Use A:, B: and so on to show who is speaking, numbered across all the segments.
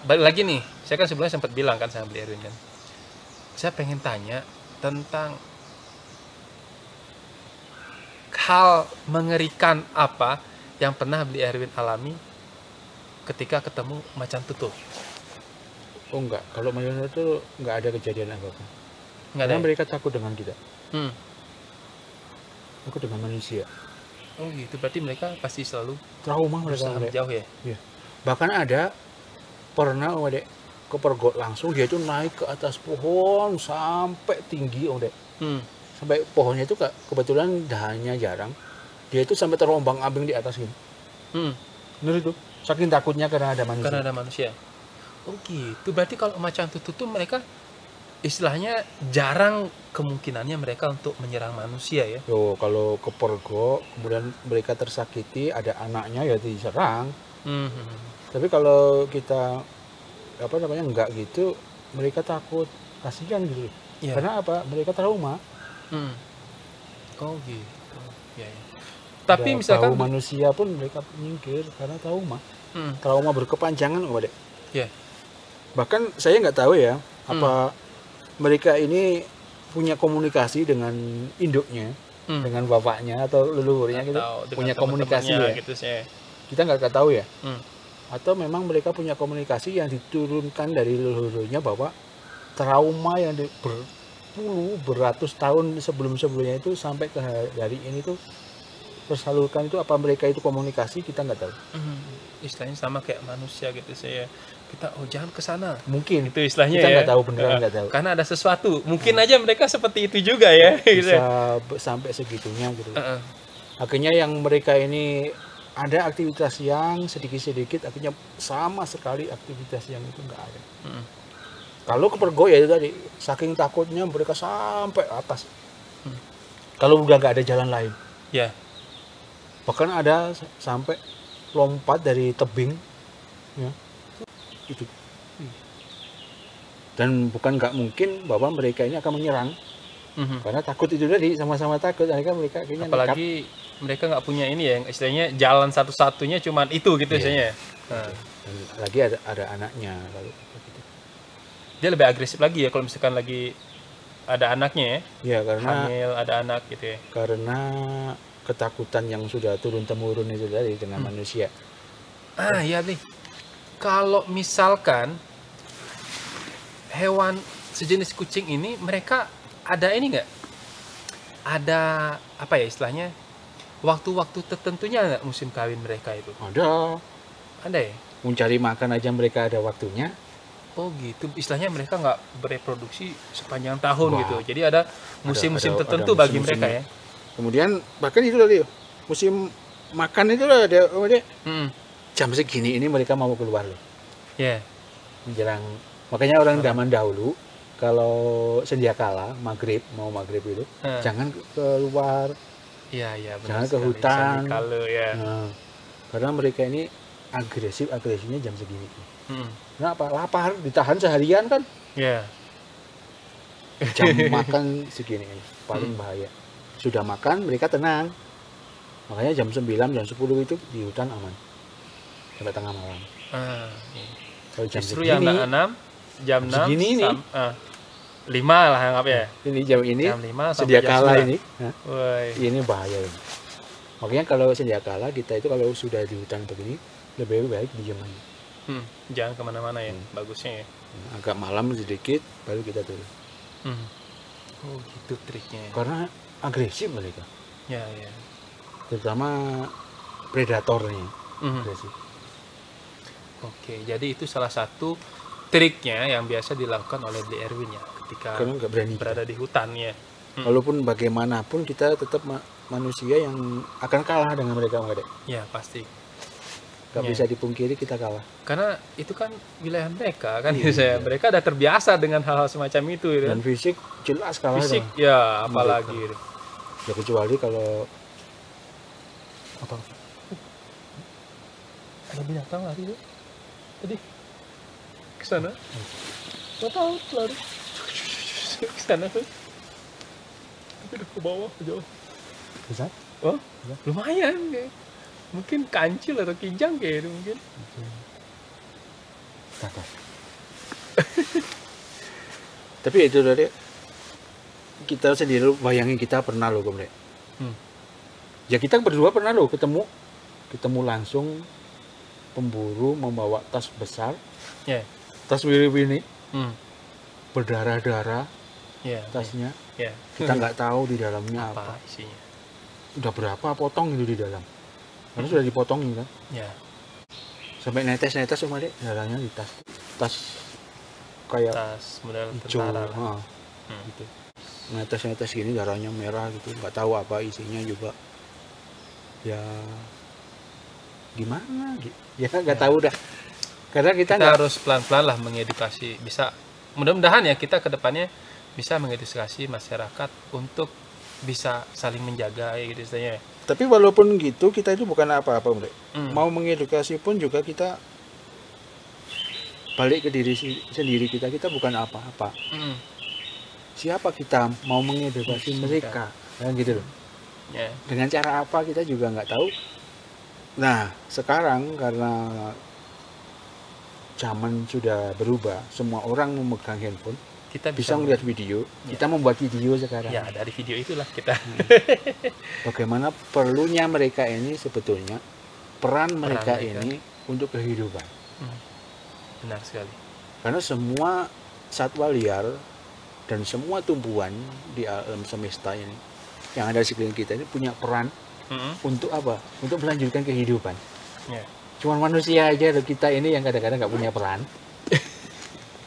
A: Balik lagi nih, saya kan sebelumnya sempat bilang kan sama Beli Erwin kan, saya pengen tanya tentang hal mengerikan apa yang pernah Beli Erwin alami ketika ketemu macan tutul.
B: Oh enggak, kalau manusia itu enggak ada kejadian apa-apa.
A: Nggak ada
B: Karena
A: ya?
B: mereka takut dengan kita,
A: Hmm.
B: takut dengan manusia.
A: Oh gitu, berarti mereka pasti selalu
B: Trauma mereka.
A: berusaha menjauh ya?
B: Iya. Bahkan ada pernah Om Dek ke pergot langsung, dia itu naik ke atas pohon sampai tinggi Om Dek.
A: Hmm.
B: Sampai pohonnya itu kebetulan dahannya jarang. Dia itu sampai terombang-ambing di atas gitu.
A: Hmm.
B: Bener itu. Saking takutnya karena ada manusia.
A: Karena ada manusia. Oh gitu, berarti kalau macan tutul tuh mereka istilahnya jarang kemungkinannya mereka untuk menyerang manusia ya?
B: Yo, kalau ke pergot kemudian mereka tersakiti, ada anaknya ya diserang.
A: Hmm.
B: Tapi kalau kita apa namanya enggak gitu, mereka takut, kasihan gitu.
A: Ya.
B: Karena apa? Mereka trauma.
A: Hmm. Oh gitu. Ya, ya. Tapi
B: Ada
A: misalkan
B: bau manusia pun mereka nyingkir karena trauma.
A: Hmm.
B: Trauma berkepanjangan, Om Dek.
A: Ya.
B: Bahkan saya nggak tahu ya, apa mereka ini punya komunikasi dengan induknya, dengan bapaknya atau leluhurnya gitu, punya komunikasi ya.
A: Gitu sih.
B: Kita nggak tahu ya.
A: Hmm.
B: Atau memang mereka punya komunikasi yang diturunkan dari leluhurnya bahwa trauma yang beratus tahun sebelumnya itu sampai ke hari ini tuh tersalurkan, itu apa mereka itu komunikasi, kita nggak tahu.
A: Istilahnya sama kayak manusia gitu saya. Kita jangan ke sana.
B: Mungkin
A: Itu istilahnya
B: kita
A: ya.
B: nggak tahu, beneran nggak tahu.
A: Karena ada sesuatu. Mungkin aja mereka seperti itu juga ya. Gitu.
B: Bisa sampai segitunya gitu. Akhirnya yang mereka ini ada aktivitas yang sedikit-sedikit, akhirnya sama sekali aktivitas yang itu nggak ada. Kalau ke pergo ya itu tadi, saking takutnya mereka sampai atas. Kalau udah nggak ada jalan lain.
A: Ya.
B: Bahkan ada sampai lompat dari tebing, ya, itu. Dan bukan nggak mungkin bahwa mereka ini akan menyerang, karena takut itu tadi, sama-sama takut. Mereka kayaknya
A: apalagi nekat. Mereka nggak punya ini ya, istilahnya jalan satu-satunya cuman itu gitu istilahnya.
B: Dan lagi ada anaknya lalu gitu.
A: Dia lebih agresif lagi ya kalau misalkan lagi ada anaknya ya.
B: Iya, karena
A: hamil, ada anak gitu ya.
B: Karena ketakutan yang sudah turun temurun itu tadi dengan manusia.
A: Iya nih. Kalau misalkan hewan sejenis kucing ini, mereka ada ini nggak? Ada apa ya istilahnya? Waktu-waktu tertentunya nggak musim kawin mereka itu?
B: Ada
A: ya?
B: Mencari makan aja mereka ada waktunya.
A: Oh gitu, istilahnya mereka nggak bereproduksi sepanjang tahun gitu. Jadi ada musim-musim tertentu ada bagi mereka ya.
B: Kemudian bahkan itu tadi musim makan itu ada jam segini ini mereka mau keluar loh.
A: Ya.
B: Menjelang, makanya orang zaman dahulu kalau senja kala maghrib itu jangan keluar.
A: Iya,
B: jangan ke hutan. Karena mereka ini agresinya jam segini. Kenapa? Lapar, ditahan seharian kan?
A: Iya.
B: Jam makan segini paling bahaya. Sudah makan mereka tenang. Makanya jam 9, jam 10 itu di hutan aman. Sampai tengah malam. Kalau jam
A: justru
B: segini,
A: yang 6, jam 6
B: segini ini
A: 5 lah anggap ya.
B: Ini jam ini
A: jam 5
B: sedia kala ini.
A: Ini
B: bahaya ini. Makanya kalau sedia kala kita itu kalau sudah di hutan begini lebih baik diam aja.
A: Jangan kemana-mana ya, bagusnya ya.
B: Agak malam sedikit baru kita turun.
A: Oh gitu triknya.
B: Karena agresif mereka.
A: Ya.
B: Terutama predatornya. Agresif.
A: Oke, jadi itu salah satu triknya yang biasa dilakukan oleh Beli Erwin ya ketika berada di hutan ya.
B: Walaupun bagaimanapun kita tetap manusia yang akan kalah dengan mereka, Dek.
A: Ya pasti.
B: Gak bisa dipungkiri kita kalah.
A: Karena itu kan wilayah mereka kan mereka udah terbiasa dengan hal-hal semacam itu gitu.
B: Dan fisik jelas kalah.
A: Fisik ya apalagi gitu.
B: Ya kecuali kalau apa?
A: Ada binatang lari tuh. Tadi ke sana. Gak tahu lari. Ke sana tuh. Tapi udah ke bawah jauh.
B: Besar?
A: Oh, lumayan kayak. Mungkin kancil atau kijang kayak itu mungkin.
B: Takut. Tapi itu dari kita sendiri bayangin, kita pernah loh Komrek. Ya kita berdua pernah loh ketemu langsung pemburu membawa tas besar, tas wiri-wiri, berdarah-darah, tasnya. Kita nggak tahu di dalamnya apa
A: isinya.
B: Udah berapa potong itu di dalam, karena sudah dipotongin kan. Sampai netes-netes sama dek darahnya di tas kayak
A: tas model
B: hijau,
A: tentara.
B: gitu. Netes-netes gini darahnya merah gitu, nggak tahu apa isinya juga. Ya gimana gitu ya, nggak tahu dah, karena kita
A: harus pelan-pelan lah mengedukasi. Bisa mudah-mudahan ya kita kedepannya bisa mengedukasi masyarakat untuk bisa saling menjaga gitu istilahnya.
B: Tapi walaupun gitu kita itu bukan apa-apa Mbak. Mau mengedukasi pun juga kita balik ke diri sendiri, kita bukan apa-apa. Siapa kita mau mengedukasi mereka kan gitu loh. Dengan cara apa kita juga nggak tahu. Nah sekarang karena zaman sudah berubah, semua orang memegang handphone, kita bisa melihat video. Kita membuat video sekarang.
A: Ya dari video itulah kita.
B: Bagaimana perlunya mereka ini sebetulnya, peran mereka ini untuk kehidupan.
A: Benar sekali.
B: Karena semua satwa liar dan semua tumbuhan di alam semesta ini yang ada di sekeliling kita ini punya peran untuk apa? Untuk melanjutkan kehidupan. Cuman manusia aja loh kita ini yang kadang-kadang nggak punya peran.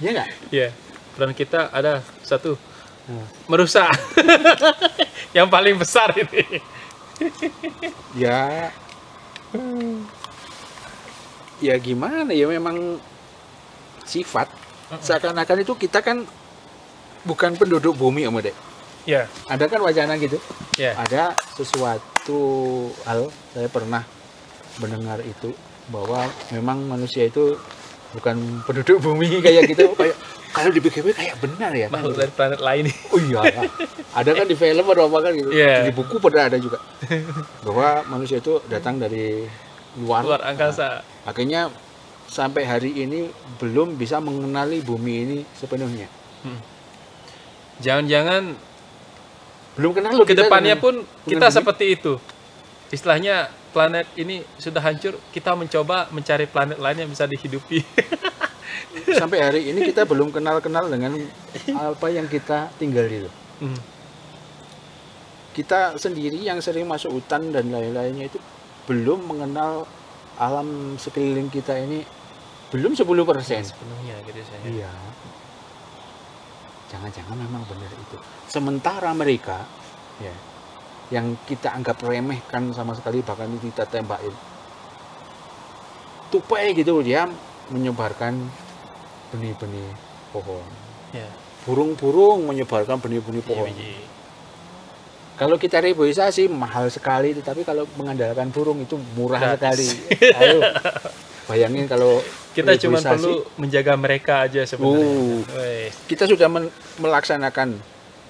B: Iya nggak?
A: Iya. Peran kita ada satu, merusak. Yang paling besar ini.
B: Ya gimana ya, memang sifat. Seakan-akan itu kita kan bukan penduduk bumi Om Dek. Ada kan wacana gitu. Ada sesuatu hal, saya pernah mendengar itu, bahwa memang manusia itu bukan penduduk bumi kayak gitu. Kayak kalau dipikir-pikir kayak benar ya.
A: Makhluk dari planet lain.
B: Oh iya. Ada kan di film atau apa kan gitu. Di buku pernah ada juga. Bahwa manusia itu datang dari luar
A: angkasa.
B: Akhirnya sampai hari ini belum bisa mengenali bumi ini sepenuhnya.
A: Jangan-jangan
B: belum kenal loh.
A: Kedepannya pun kita seperti itu. Istilahnya planet ini sudah hancur, kita mencoba mencari planet lain yang bisa dihidupi.
B: Sampai hari ini kita belum kenal-kenal dengan apa yang kita tinggal itu. Kita sendiri yang sering masuk hutan dan lain-lainnya itu belum mengenal alam sekeliling kita ini, belum 10%.
A: Sepenuhnya gitu saya.
B: Iya. Jangan-jangan memang benar itu. Sementara mereka ya, yang kita anggap remehkan sama sekali, bahkan kita tembakin, tupai gitu, dia menyebarkan benih-benih pohon. Burung-burung menyebarkan benih-benih pohon. Kalau kita reboisasi mahal sekali, tetapi kalau mengandalkan burung itu murah sekali. Ayo bayangin kalau
A: kita cuma perlu menjaga mereka aja sebenarnya.
B: Kita sudah melaksanakan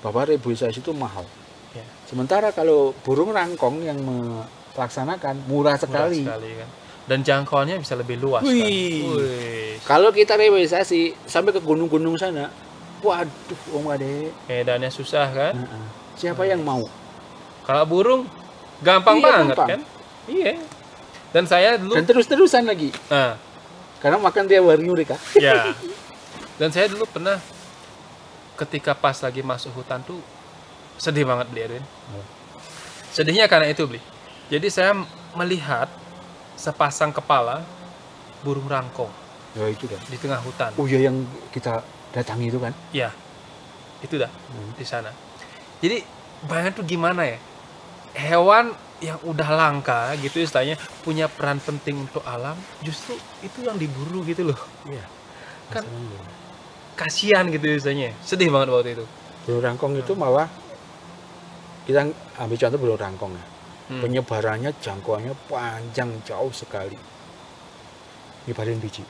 B: bahwa reboisasi itu mahal. Sementara kalau burung rangkong yang melaksanakan murah sekali
A: kan? Dan jangkauannya bisa lebih luas.
B: Kalau kita reboisasi sampai ke gunung-gunung sana, waduh Om Ade,
A: medannya susah kan?
B: Siapa yang mau?
A: Kalau burung gampang banget kan? Iya. Dan saya dulu
B: terus-terusan lagi. Karena makan tiap hari mereka.
A: Dan saya dulu pernah ketika pas lagi masuk hutan tuh sedih banget beli Edwin. Sedihnya karena itu beli. Jadi saya melihat sepasang kepala burung rangkong.
B: Itu dah.
A: Di tengah hutan.
B: Oh iya, yang kita datangi itu kan?
A: Iya. Itu dah di sana. Jadi bayangin tuh gimana ya? Hewan yang udah langka gitu istilahnya, punya peran penting untuk alam, justru itu yang diburu gitu loh. Kan kasihan gitu istilahnya. Sedih banget waktu itu.
B: Burung rangkong itu malah kita ambil contoh burung rangkong ya. Penyebarannya, jangkauannya panjang jauh sekali. Nyebarin biji.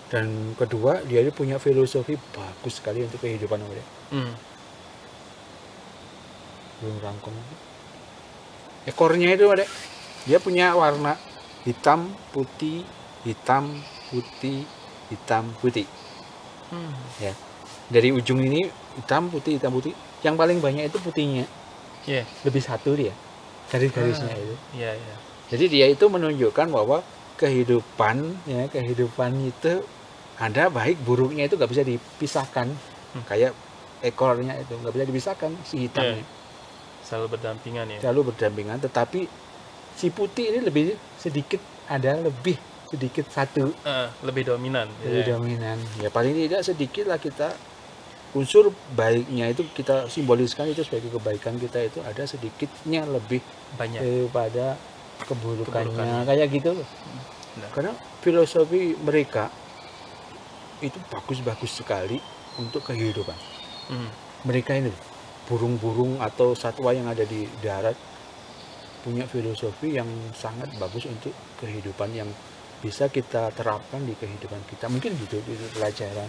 B: Dan kedua, dia punya filosofi bagus sekali untuk kehidupan mereka. Burung rangkong. Ekornya itu ada, dia punya warna hitam, putih, hitam, putih, hitam, putih.
A: Hmm.
B: Ya. Dari ujung ini hitam, putih, hitam, putih. Yang paling banyak itu putihnya.
A: Yeah.
B: Lebih satu dia. Garis-garisnya itu.
A: Iya, iya.
B: Jadi dia itu menunjukkan bahwa kehidupan itu ada baik buruknya itu nggak bisa dipisahkan. Kayak ekornya itu nggak bisa dipisahkan si hitamnya.
A: Selalu berdampingan ya.
B: Selalu berdampingan, tetapi si putih ini lebih sedikit satu.
A: Lebih dominan.
B: Lebih dominan. Ya paling tidak sedikit lah kita unsur baiknya itu kita simboliskan itu sebagai kebaikan kita itu ada sedikitnya lebih
A: banyak
B: daripada keburukannya kayak gitu. Karena filosofi mereka itu bagus-bagus sekali untuk kehidupan. Mereka ini burung-burung atau satwa yang ada di darat punya filosofi yang sangat bagus untuk kehidupan yang bisa kita terapkan di kehidupan kita. Mungkin gitu di pelajaran.